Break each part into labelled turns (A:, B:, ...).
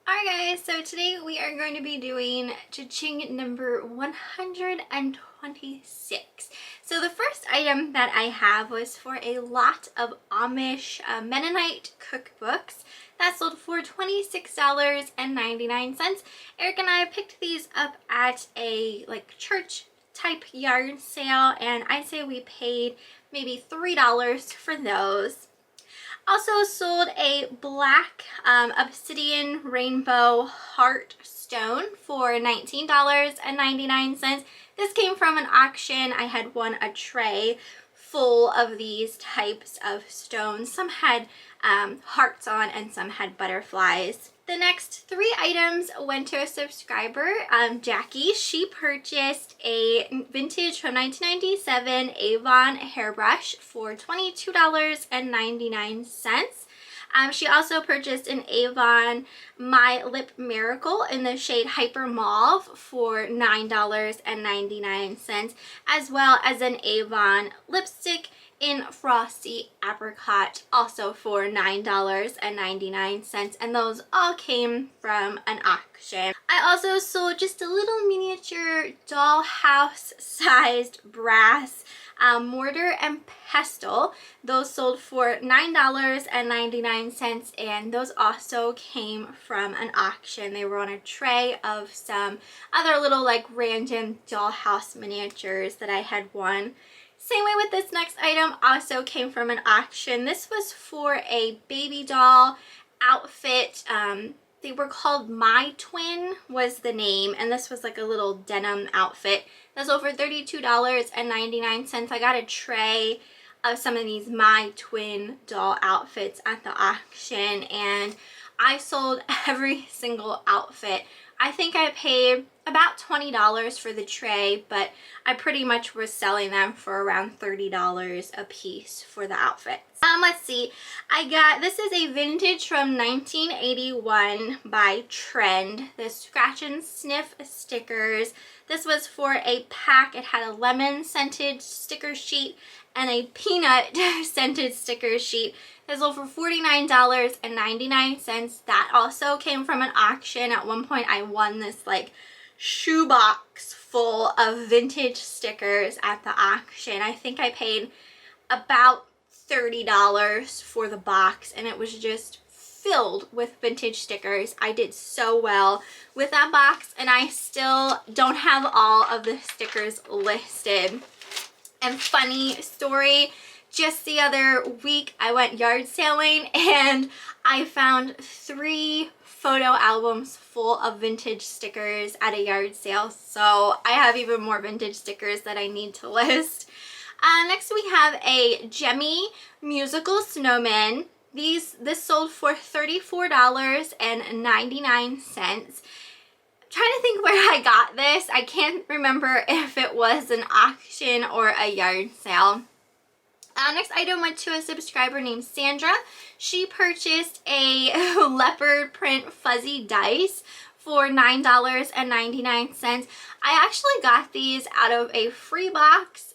A: Alright guys, so today we are going to be doing CHING number 126. So the first item that I have was for a lot of Amish Mennonite cookbooks that sold for $26.99. Eric and I picked these up at a church type yard sale, and I'd say we paid maybe $3 for those. Also sold a black obsidian rainbow heart stone for $19.99. This came from an auction. I had won a tray full of these types of stones. Some had hearts on and some had butterflies. The next three items went to a subscriber, Jackie. She purchased a vintage from 1997 Avon hairbrush for $22.99. She also purchased an Avon My Lip Miracle in the shade Hyper Mauve for $9.99, as well as an Avon lipstick in Frosty Apricot, also for $9.99, and those all came from an auction. I also sold just a little miniature dollhouse sized brass mortar and pestle. Those sold for $9.99, and those also came from an auction. They were on a tray of some other little random dollhouse miniatures that I had won. Same way with this next item, also came from an auction. This was for a baby doll outfit. They were called My Twin was the name, and this was like a little denim outfit. That's over $32.99. I got a tray of some of these My Twin doll outfits at the auction, and I sold every single outfit. I think I paid about $20 for the tray, but I pretty much was selling them for around $30 a piece for the outfits. Let's see. This is a vintage from 1981 by Trend. The Scratch and Sniff stickers. This was for a pack. It had a lemon scented sticker sheet and a peanut scented sticker sheet. It sold for $49.99. That also came from an auction. At one point I won this shoebox full of vintage stickers at the auction. I think I paid about $30 for the box, and it was just filled with vintage stickers. I did so well with that box, and I still don't have all of the stickers listed. And funny story, just the other week I went yard sailing and I found 3 photo albums full of vintage stickers at a yard sale, so I have even more vintage stickers that I need to list. Next we have a Jemmy musical snowman. This sold for $34.99. Trying to think where I got this. I can't remember if it was an auction or a yard sale. Next item went to a subscriber named Sandra. She purchased a leopard print fuzzy dice for $9.99. I actually got these out of a free box.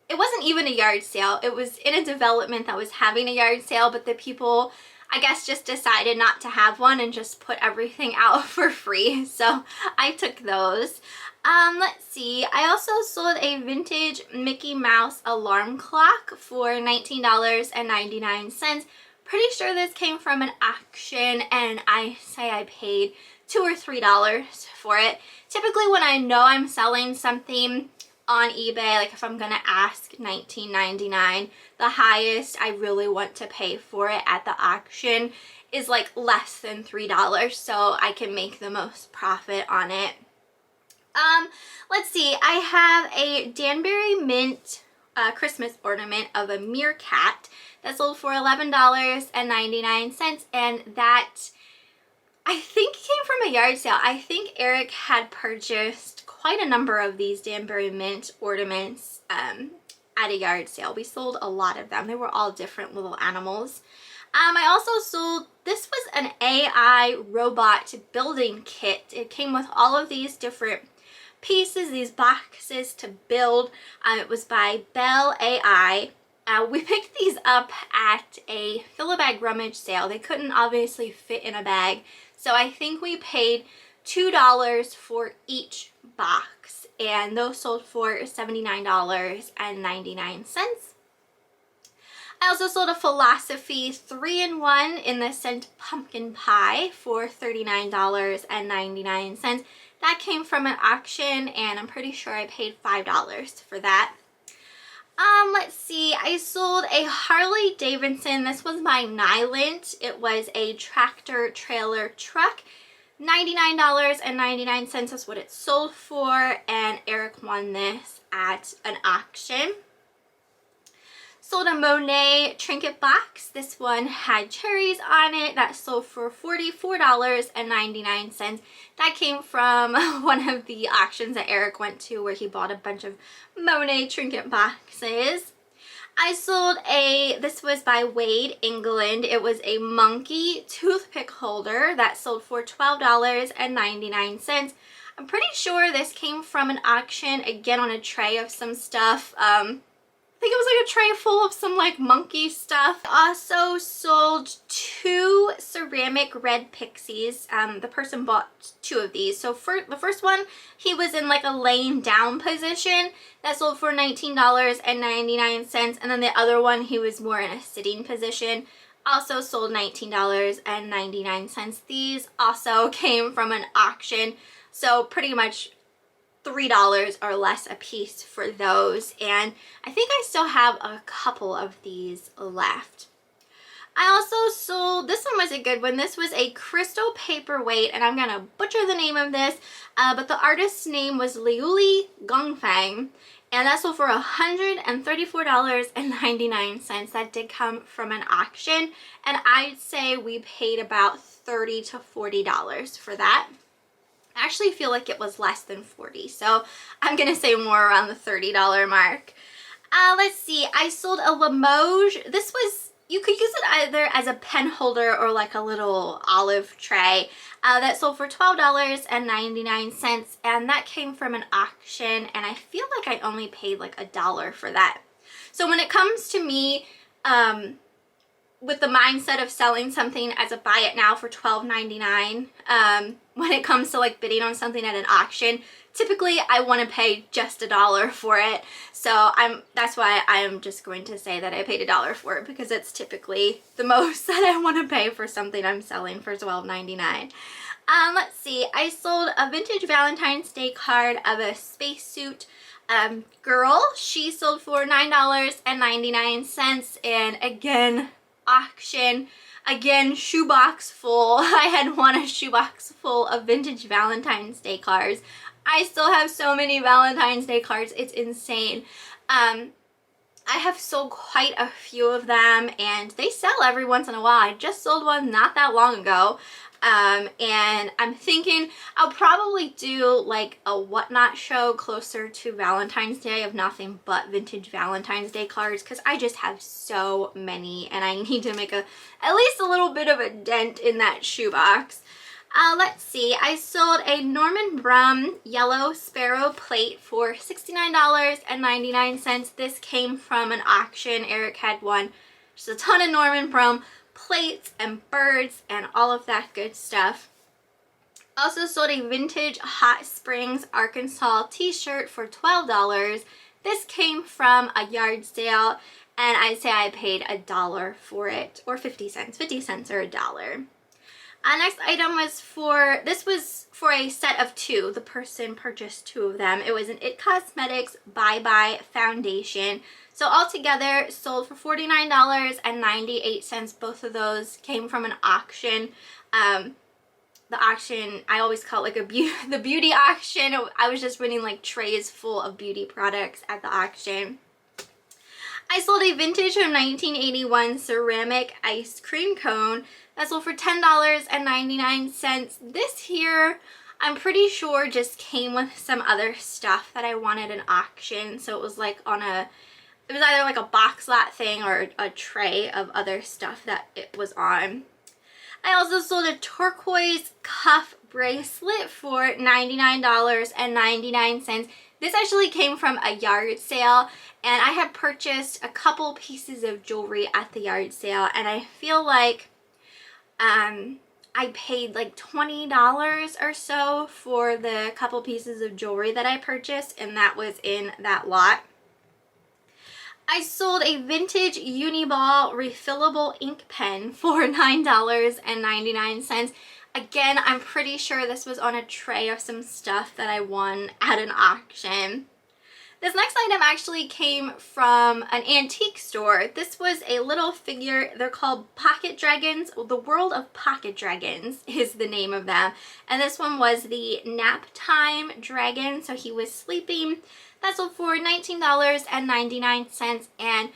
A: It wasn't even a yard sale. It was in a development that was having a yard sale, but the people, I guess, just decided not to have one and just put everything out for free. So I took those. Let's see. I also sold a vintage Mickey Mouse alarm clock for $19.99. Pretty sure this came from an auction, and I say I paid $2 or $3 for it. Typically when I know I'm selling something on eBay, if I'm gonna ask $19.99, the highest I really want to pay for it at the auction is less than $3, so I can make the most profit on it. Let's see, I have a Danbury Mint Christmas ornament of a meerkat that sold for $11.99, and that I think came from a yard sale. I think Eric had purchased quite a number of these Danbury Mint ornaments at a yard sale. We sold a lot of them. They were all different little animals. I also sold, this was an AI robot building kit. It came with all of these different pieces, these boxes to build. It was by Belle AI. We picked these up at a fill-a-bag rummage sale. They couldn't obviously fit in a bag, So I think we paid $2 for each box, and those sold for $79.99. I also sold a Philosophy 3-in-1 in the scent pumpkin pie for $39.99. That came from an auction, and I'm pretty sure I paid $5 for that. Let's see, I sold a Harley Davidson. This was my Nylint. It was a tractor trailer truck. $99.99 is what it sold for, and Eric won this at an auction. Sold a Monet trinket box. This one had cherries on it. That sold for $44.99. That came from one of the auctions that Eric went to, where he bought a bunch of Monet trinket boxes. I sold this was by Wade, England. It was a monkey toothpick holder that sold for $12.99. I'm pretty sure this came from an auction, again on a tray of some stuff. I think it was like a tray full of some like monkey stuff. Also sold 2 ceramic red pixies. The person bought 2 of these. So for the first one, he was in like a laying down position. That sold for $19.99. And then the other one, he was more in a sitting position. Also sold $19.99. These also came from an auction. So pretty much $3 or less a piece for those, and I think I still have a couple of these left. I also sold, this one was a good one. This was a crystal paperweight, and I'm gonna butcher the name of this, but the artist's name was Liuli Gongfang, and that sold for $134.99. That did come from an auction, and I'd say we paid about $30 to $40 for that. I actually feel like it was less than 40, so I'm gonna say more around the $30 mark. Let's see, I sold a Limoges. This was, you could use it either as a pen holder or like a little olive tray. That sold for $12.99, and that came from an auction, and I feel like I only paid like $1 for that. So when it comes to me, with the mindset of selling something as a buy it now for $12.99, when it comes to like bidding on something at an auction, typically I want to pay just $1 for it. So that's why I'm just going to say that I paid $1 for it, because it's typically the most that I want to pay for something I'm selling for $12.99. Let's see, I sold a vintage Valentine's Day card of a spacesuit girl. She sold for $9.99, and again, auction. Again, shoebox full. I had won a shoebox full of vintage Valentine's Day cards. I still have so many Valentine's Day cards. It's insane. I have sold quite a few of them, and they sell every once in a while. I just sold one not that long ago. And I'm thinking I'll probably do like a whatnot show closer to Valentine's Day of nothing but vintage Valentine's Day cards, because I just have so many and I need to make at least a little bit of a dent in that shoebox. Let's see, I sold a Norman Brum yellow sparrow plate for $69.99. This came from an auction. Eric had one. Just a ton of Norman Brum plates and birds and all of that good stuff. Also sold a vintage Hot Springs, Arkansas t-shirt for $12. This came from a yard sale, and I'd say I paid $1 for it, or 50 cents. 50 cents or $1. Next item was this was for a set of 2. The person purchased 2 of them. It was an It Cosmetics Bye Bye foundation. So altogether sold for $49.98. Both of those came from an auction. The auction, I always call it like the beauty auction. I was just winning like trays full of beauty products at the auction. I sold a vintage from 1981 ceramic ice cream cone that sold for $10.99. This here, I'm pretty sure just came with some other stuff that I wanted an auction. So it was like it was either like a box lot thing or a tray of other stuff that it was on. I also sold a turquoise cuff bracelet for $99.99. This actually came from a yard sale, and I had purchased a couple pieces of jewelry at the yard sale, and I feel like I I paid like $20 or so for the couple pieces of jewelry that I purchased, and that was in that lot. I sold a vintage Uniball refillable ink pen for $9.99. Again, I'm pretty sure this was on a tray of some stuff that I won at an auction. This next item actually came from an antique store. This was a little figure. They're called Pocket Dragons. Well, the World of Pocket Dragons is the name of them. And this one was the nap time dragon. So he was sleeping. That sold for $19.99. And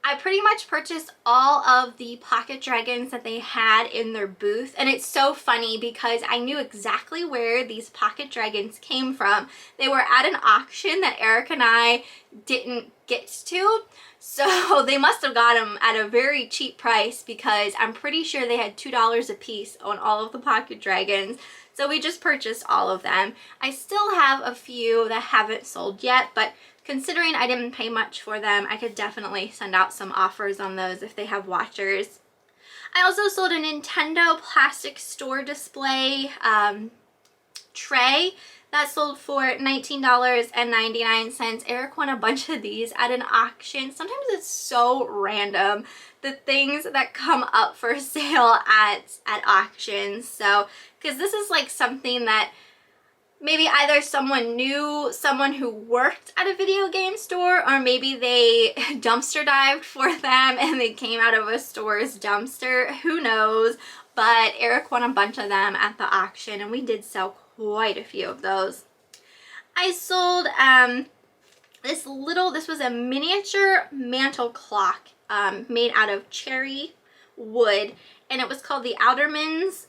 A: I pretty much purchased all of the pocket dragons that they had in their booth. And it's so funny because I knew exactly where these pocket dragons came from. They were at an auction that Eric and I didn't get to. So they must have got them at a very cheap price because I'm pretty sure they had $2 a piece on all of the pocket dragons. So we just purchased all of them. I still have a few that haven't sold yet, but considering I didn't pay much for them, I could definitely send out some offers on those if they have watchers. I also sold a Nintendo plastic store display tray that sold for $19.99. Eric won a bunch of these at an auction. Sometimes it's so random, the things that come up for sale at auctions. So, because this is like something that maybe either someone knew someone who worked at a video game store, or maybe they dumpster dived for them and they came out of a store's dumpster. Who knows? But Eric won a bunch of them at the auction, and we did sell quite a few of those. I sold this was a miniature mantle clock made out of cherry wood, and it was called the Outerman's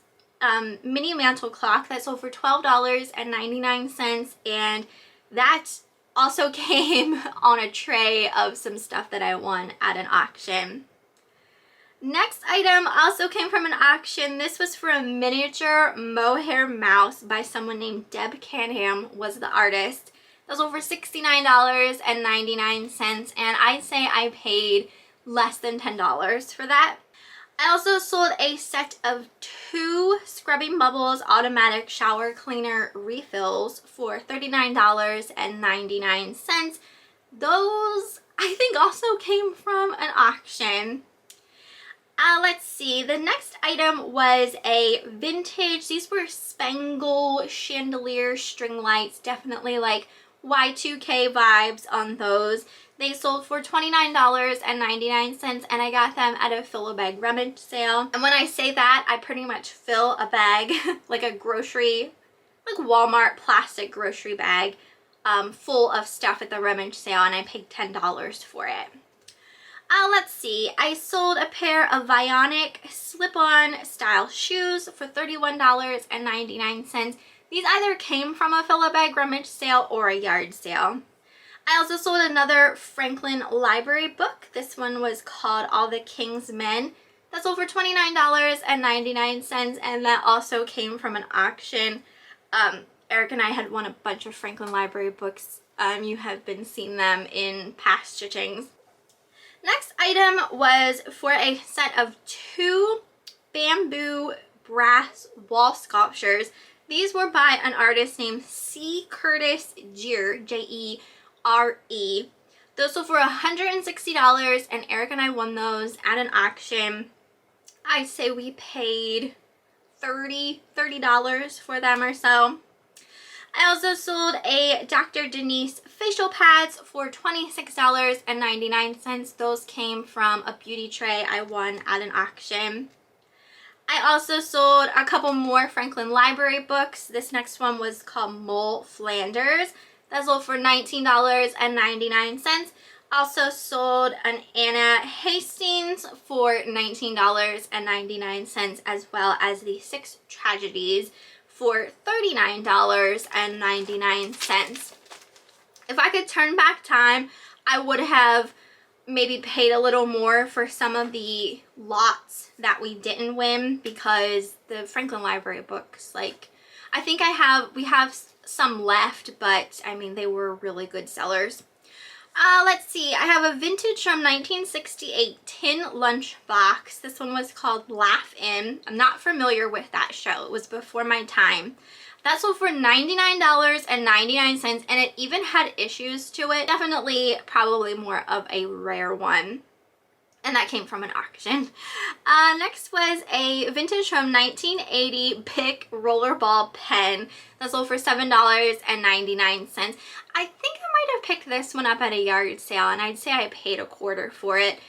A: mini mantle clock that sold for $12.99, and that also came on a tray of some stuff that I won at an auction. Next item also came from an auction. This was for a miniature mohair mouse by someone named Deb Canham was the artist. That was over $69.99, and I'd say I paid less than $10 for that. I also sold a set of 2 Scrubbing Bubbles automatic shower cleaner refills for $39.99. Those, I think, also came from an auction. Let's see, the next item was a vintage, these were Spangle chandelier string lights, definitely like Y2K vibes on those. They sold for $29.99, and I got them at a fill-a-bag rummage sale. And when I say that, I pretty much fill a bag, like a grocery, like Walmart plastic grocery bag, full of stuff at the rummage sale, and I paid $10 for it. Let's see, I sold a pair of Vionic slip-on style shoes for $31.99. These either came from a fill-a-bag rummage sale or a yard sale. I also sold another Franklin Library book. This one was called All the King's Men. That sold for $29.99, and that also came from an auction. Eric and I had won a bunch of Franklin Library books. You have been seeing them in past CHINGs. Next item was for a set of 2 bamboo brass wall sculptures. These were by an artist named C. Curtis Jere, J-E-R-E. Those sold for $160, and Eric and I won those at an auction. I'd say we paid $30 for them or so. I also sold a Dr. Denise facial pads for $26.99. Those came from a beauty tray I won at an auction. I also sold a couple more Franklin Library books. This next one was called Mole Flanders. That sold for $19.99. Also sold an Anna Hastings for $19.99, as well as the 6 Tragedies for $39.99. If I could turn back time, I would have maybe paid a little more for some of the lots that we didn't win, because the Franklin Library books, like, I think we have some left, but I mean, they were really good sellers. Let's see. I have a vintage from 1968 tin lunchbox. This one was called Laugh In. I'm not familiar with that show. It was before my time. That sold for $99.99, and it even had issues to it. Definitely probably more of a rare one. And that came from an auction. Next was a vintage from 1980 Bic rollerball pen that sold for $7.99. I think I might have picked this one up at a yard sale, and I'd say I paid $1/4 for it.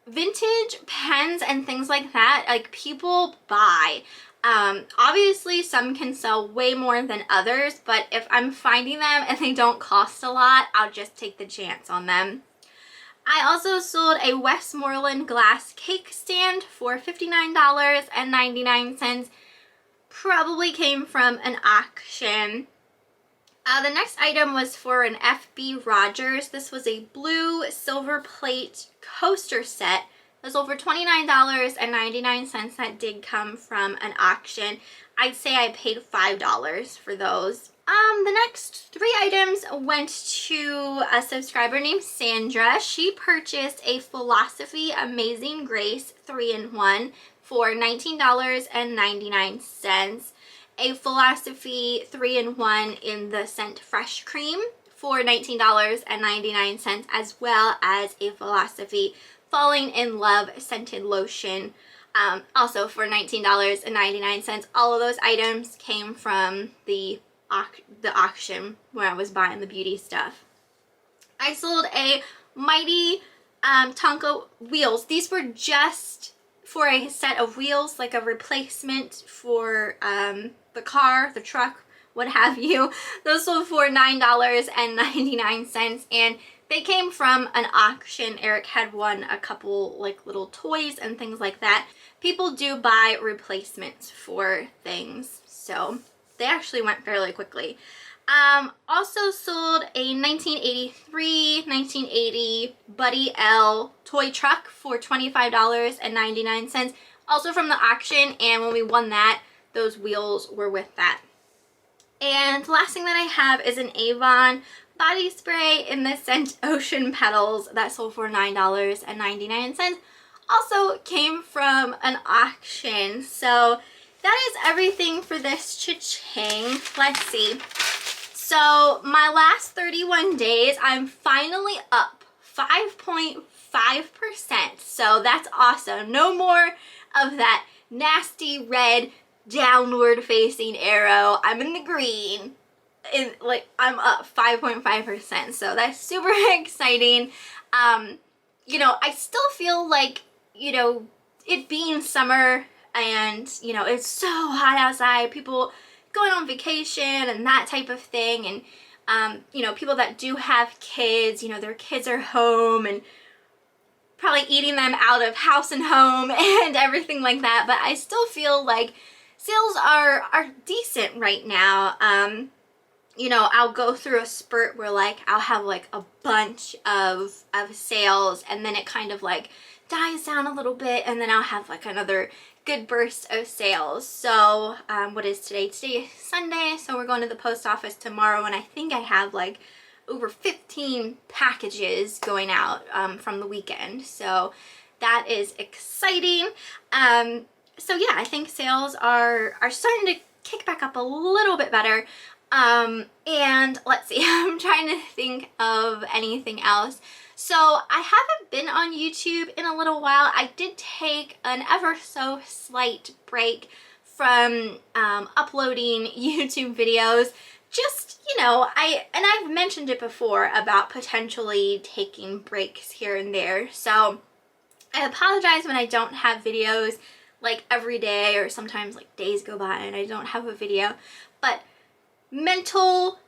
A: Vintage pens and things like that, like, people buy. Obviously some can sell way more than others, but if I'm finding them and they don't cost a lot, I'll just take the chance on them. I also sold a Westmoreland glass cake stand for $59.99. Probably came from an auction. The next item was for an F.B. Rogers. This was a blue silver plate coaster set. It was over $29.99. That did come from an auction. I'd say I paid $5 for those. The next 3 items went to a subscriber named Sandra. She purchased a Philosophy Amazing Grace 3-in-1 for $19.99. A Philosophy 3-in-1 in the scent Fresh Cream for $19.99, as well as a Philosophy Falling in Love scented lotion, also for $19.99. All of those items came from the auction where I was buying the beauty stuff. I sold a Mighty Tonka wheels. These were just for a set of wheels, like a replacement for the car, the truck, what have you. Those sold for $9.99, and they came from an auction. Eric had won a couple like little toys and things like that. People do buy replacements for things, so they actually went fairly quickly. Also sold a 1980 Buddy L toy truck for $25.99, also from the auction, and when we won that, those wheels were with that. And the last thing that I have is an Avon body spray in the scent Ocean Petals that sold for $9.99. Also came from an auction. So that is everything for this cha-ching. Let's see. So my last 31 days, I'm finally up 5.5%. So that's awesome. No more of that nasty red downward facing arrow. I'm in the green. I'm up 5.5%. So that's super exciting. You know, I still feel like, you know, it being summer and, you know, it's so hot outside, people going on vacation and that type of thing, and you know, people that do have kids, you know, their kids are home and probably eating them out of house and home and everything like that, but I still feel like sales are decent right now. You know, I'll go through a spurt where like I'll have like a bunch of sales, and then it kind of like dies down a little bit, and then I'll have like another good burst of sales. So what is today? Today is Sunday, so we're going to the post office tomorrow, and I think I have like over 15 packages going out from the weekend, so that is exciting. So yeah, I think sales are starting to kick back up a little bit better. And let's see, I'm trying to think of anything else. So I haven't been on YouTube in a little while. I did take an ever so slight break from uploading YouTube videos. Just, you know, I've mentioned it before about potentially taking breaks here and there. So I apologize when I don't have videos like every day, or sometimes like days go by and I don't have a video. But mental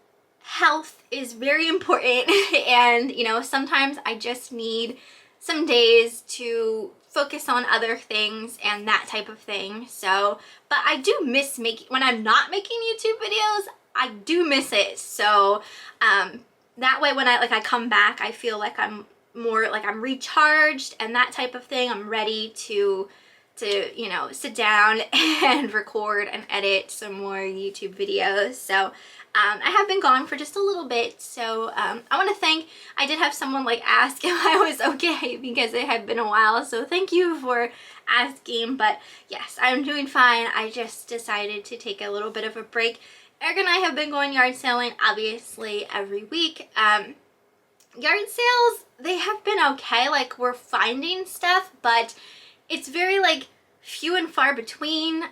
A: health is very important, and you know, sometimes I just need some days to focus on other things and that type of thing. So, but I do miss making, when I'm not making YouTube videos, I do miss it. So that way when I come back, I feel like I'm more like I'm recharged and that type of thing. I'm ready to to, you know, sit down and record and edit some more YouTube videos. So I have been gone for just a little bit, so I want to thank, I did have someone like ask if I was okay because it had been a while, so thank you for asking. But yes, I'm doing fine. I just decided to take a little bit of a break. Eric and I have been going yard selling obviously every week. Yard sales, they have been okay, like we're finding stuff, but it's very like few and far between.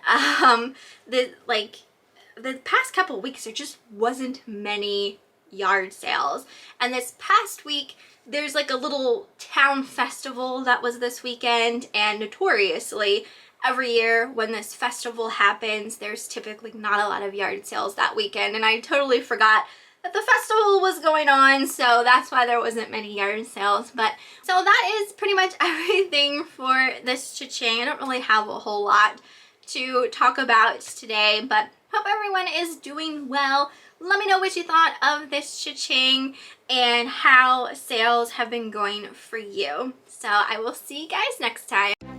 A: The past couple of weeks there just wasn't many yard sales, and this past week there's like a little town festival that was this weekend, and notoriously every year when this festival happens there's typically not a lot of yard sales that weekend, and I totally forgot that the festival was going on, so that's why there wasn't many yard sales. But so that is pretty much everything for this cha-ching. I don't really have a whole lot to talk about today, but hope everyone is doing well. Let me know what you thought of this cha-ching and how sales have been going for you. So I will see you guys next time.